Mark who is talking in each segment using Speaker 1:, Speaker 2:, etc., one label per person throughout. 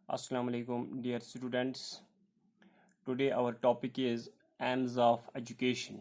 Speaker 1: Assalamu alaikum, dear students. Today our topic is aims of education.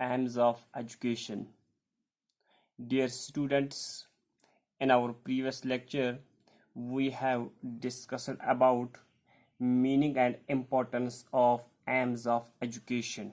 Speaker 1: aims of education. Dear students, in our previous lecture, we have discussed about meaning and importance of aims of education.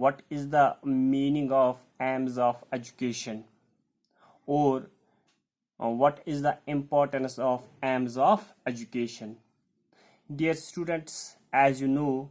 Speaker 1: what is the meaning of aims of education or what is the importance of aims of education. Dear students, as you know,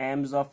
Speaker 1: aims of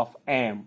Speaker 1: of aim,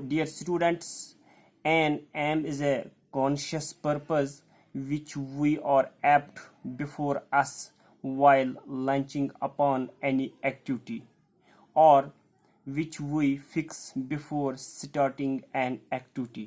Speaker 1: dear students, an aim is a conscious purpose which we are apt before us while launching upon any activity, or which we fix before starting an activity.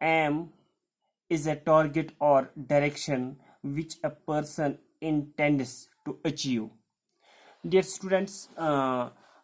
Speaker 1: aim is a target or direction which a person intends to achieve. Dear students,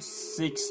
Speaker 1: 6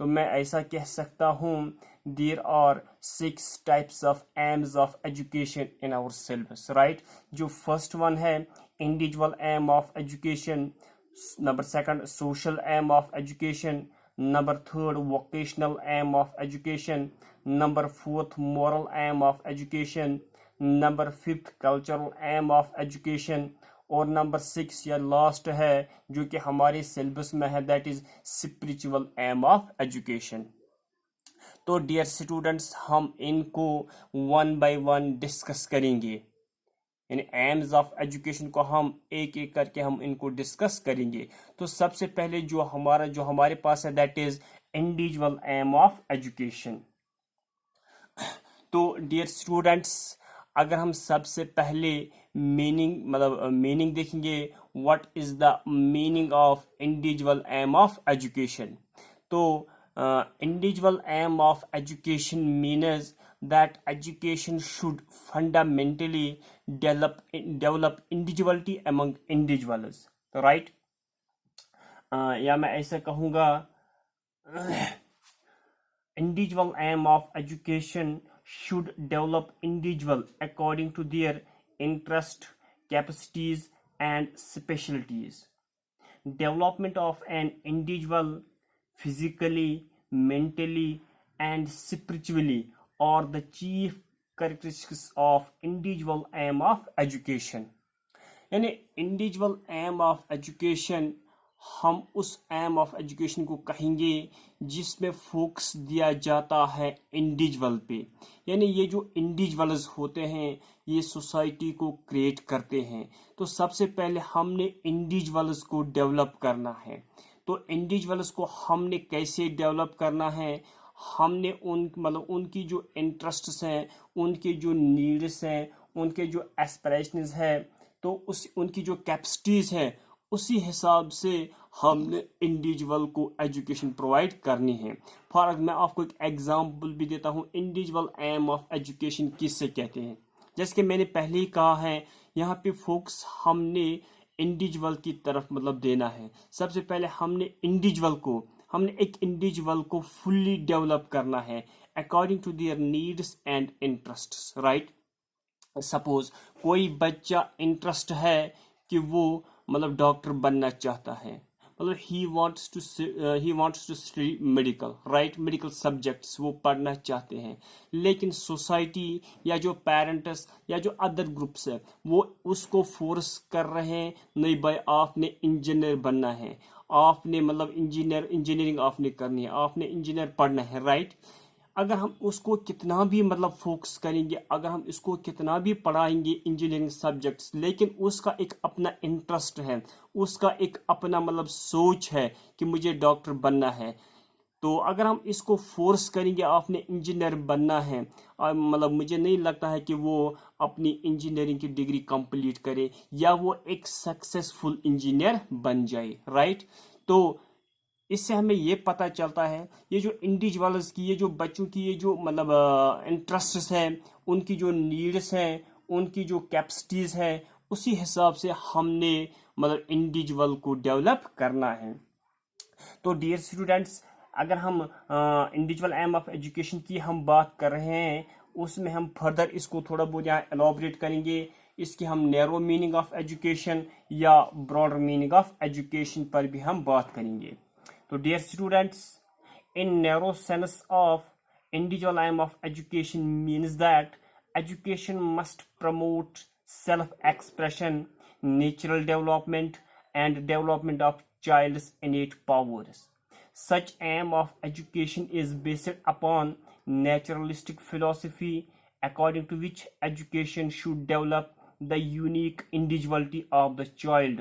Speaker 1: تو میں ایسا کہہ سکتا ہوں there are 6 types of aims of education in our syllabus, right. جو first one ہے individual aim of education, نمبر second social aim of education, نمبر third vocational aim of education, نمبر fourth moral aim of education, نمبر fifth cultural aim of education, اور نمبر 6 یا last ہے جو کہ ہمارے سلیبس میں ہے that is spiritual aim of education. تو ڈیئر اسٹوڈنٹس ہم ان کو ون بائی ون ڈسکس کریں گے، یعنی ایمز آف ایجوکیشن کو ہم ایک ایک کر کے ہم ان کو ڈسکس کریں گے. تو سب سے پہلے جو ہمارے پاس ہے that is individual aim of education. تو ڈیئر اسٹوڈنٹس اگر ہم سب سے پہلے میننگ دیکھیں گے what is the meaning of individual aim of education. تو individual aim of education means that education should fundamentally develop individuality among individuals, right. یا میں ایسا کہوں گا individual aim of education should develop individual according to their interest, capacities and specialties. Development of an individual physically, mentally and spiritually are the chief characteristics of individual aim of education. یعنی individual aim of education ہم اس aim of education کو کہیں گے جس میں focus دیا جاتا ہے انڈیویجول پہ. یعنی یہ جو انڈیویجولز ہوتے ہیں یہ سوسائٹی کو کریٹ کرتے ہیں. تو سب سے پہلے ہم نے انڈیویجولز کو ڈیولپ کرنا ہے. تو انڈیویجولز کو ہم نے کیسے ڈیولپ کرنا ہے؟ ہم نے ان کی جو انٹرسٹس ہیں، ان کے جو نیڈس ہیں، ان کے جو ایسپریشنز ہیں، تو ان کی جو کیپسٹیز ہیں اسی حساب سے ہم نے انڈیویجول کو ایجوکیشن پرووائڈ کرنی ہے. میں آپ کو ایک ایگزامپل بھی دیتا ہوں انڈیویجول ایم آف ایجوکیشن کس سے کہتے ہیں. جیسے کہ میں نے پہلے ہی کہا ہے یہاں پہ فوکس ہم نے انڈیویجول کی طرف دینا ہے. سب سے پہلے ہم نے ایک انڈیویجول کو فلی ڈیولپ کرنا ہے according to their needs and interest, right. Suppose کوئی بچہ انٹرسٹ ہے کہ وہ ڈاکٹر بننا چاہتا ہے، he wants to study medical, right. Medical subjects وہ پڑھنا چاہتے ہیں، لیکن سوسائٹی یا جو پیرنٹس یا جو ادر گروپس ہے وہ اس کو فورس کر رہے ہیں نہیں بھائی آپ نے انجینئر بننا ہے، آپ نے انجینئرنگ آپ نے کرنی ہے، آپ نے انجینئر پڑھنا ہے، رائٹ. اگر ہم اس کو کتنا بھی فوکس کریں گے، اگر ہم اس کو کتنا بھی پڑھائیں گے انجینئرنگ سبجیکٹس، لیکن اس کا ایک اپنا انٹرسٹ ہے، اس کا ایک اپنا سوچ ہے کہ مجھے ڈاکٹر بننا ہے. تو اگر ہم اس کو فورس کریں گے آپ نے انجینئر بننا ہے، مجھے نہیں لگتا ہے کہ وہ اپنی انجینئرنگ کی ڈگری کمپلیٹ کرے یا وہ ایک سکسیسفل انجینئر بن جائے، رائٹ. تو اس سے ہمیں یہ پتہ چلتا ہے یہ جو انڈیویجولز کی، یہ جو بچوں کی یہ جو انٹرسٹس ہیں، ان کی جو نیڈس ہیں، ان کی جو کیپسٹیز ہیں، اسی حساب سے ہم نے انڈیویجول کو ڈیولپ کرنا ہے. تو ڈیئر اسٹوڈنٹس اگر ہم انڈیویجول ایم آف ایجوکیشن کی ہم بات کر رہے ہیں، اس میں ہم فردر اس کو تھوڑا بہت یہاں ایلابریٹ کریں گے. اس کی ہم نیرو میننگ آف ایجوکیشن یا براڈر میننگ آف ایجوکیشن پر بھی ہم بات کریں گے. تو dear students in narrow sense of individual aim of education means that education must promote self-expression, natural development and development of child's innate powers. Such aim of education is based upon naturalistic philosophy according to which education should develop the unique individuality of the child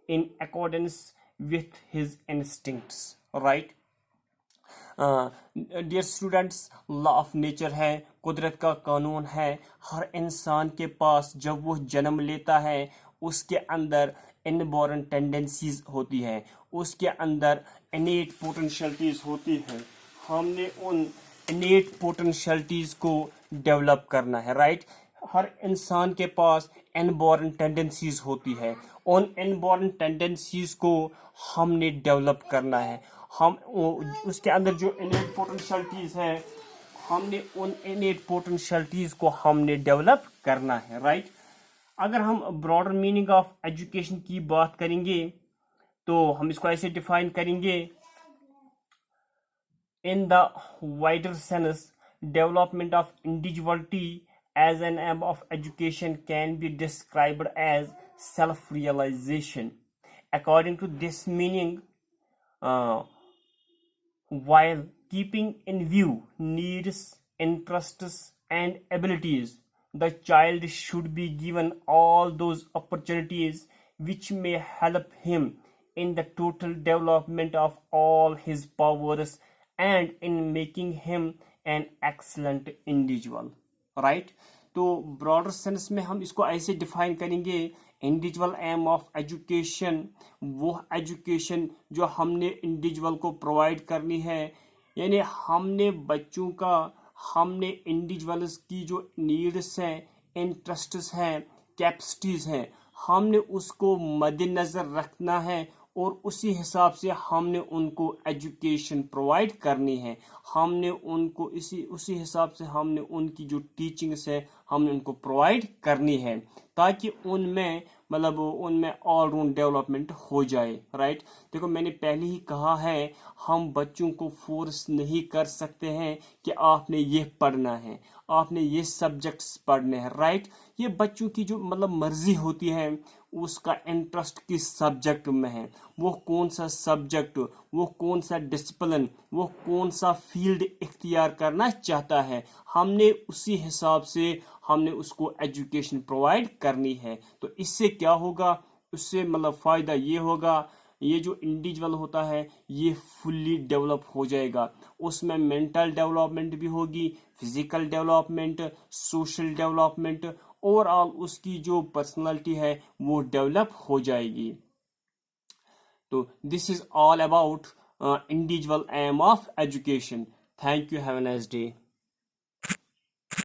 Speaker 1: in accordance with his instincts, right. Dear students law of nature ہے، قدرت کا قانون ہے. ہر انسان کے پاس جب وہ جنم لیتا ہے اس کے اندر انبورن ٹینڈنسیز ہوتی ہے، اس کے اندر انیٹ پوٹینشلٹیز ہوتی ہیں. ہم نے ان انیٹ پوٹینشلٹیز کو ڈیولپ کرنا ہے، رائٹ. ہر انسان کے پاس انبورن ٹینڈنسیز ہوتی ہے، ان انبورن ٹینڈنسیز کو ہم نے ڈیولپ کرنا ہے. ہم اس کے اندر جو انیٹ پوٹینشلٹیز ہیں ہم نے ان انیٹ پوٹینشلٹیز کو ہم نے ڈیولپ کرنا ہے رائٹ. اگر ہم براڈر میننگ آف ایجوکیشن کی بات کریں گے تو ہم اس کو ایسے ڈیفائن کریں گے: in the wider sense, development of individuality as an aim of education can be described as self-realization. According to this meaning, while keeping in view needs, interests, and abilities, the child should be given all those opportunities which may help him in the total development of all his powers and in making him an excellent individual. Right? تو broader sense میں ہم اس کو ایسے define کریں گے: individual aim of education, وہ education جو ہم نے انڈیویجول کو پرووائڈ کرنی ہے، یعنی ہم نے بچوں کا، ہم نے انڈیویجولز کی جو نیڈس ہیں، انٹرسٹس ہیں، کیپسٹیز ہیں، ہم نے اس کو مد نظر رکھنا ہے اور اسی حساب سے ہم نے ان کو ایجوکیشن پرووائڈ کرنی ہے. ہم نے ان کو اسی حساب سے ہم نے ان کی جو ٹیچنگس ہے ہم نے ان کو پرووائڈ کرنی ہے تاکہ ان میں آل راؤنڈ ڈیولپمنٹ ہو جائے رائٹ. دیکھو میں نے پہلے ہی کہا ہے ہم بچوں کو فورس نہیں کر سکتے ہیں کہ آپ نے یہ پڑھنا ہے، آپ نے یہ سبجیکٹس پڑھنے ہیں رائٹ. یہ بچوں کی جو مرضی ہوتی ہے، اس کا انٹرسٹ کس سبجیکٹ میں ہے، وہ کون سا سبجیکٹ، وہ کون سا ڈسپلن، وہ کون سا فیلڈ اختیار کرنا چاہتا ہے، ہم نے اسی حساب سے ہم نے اس کو ایجوکیشن پرووائڈ کرنی ہے. تو اس سے کیا ہوگا، اس سے فائدہ یہ ہوگا، یہ جو انڈیویجول ہوتا ہے یہ فلی ڈیولپ ہو جائے گا. اس میں مینٹل ڈیولپمنٹ بھی ہوگی، physical development, social development, overall اس کی جو پرسنالٹی ہے وہ ڈیولپ ہو جائے گی. تو this is all about individual aim of education. Thank you, have a nice day.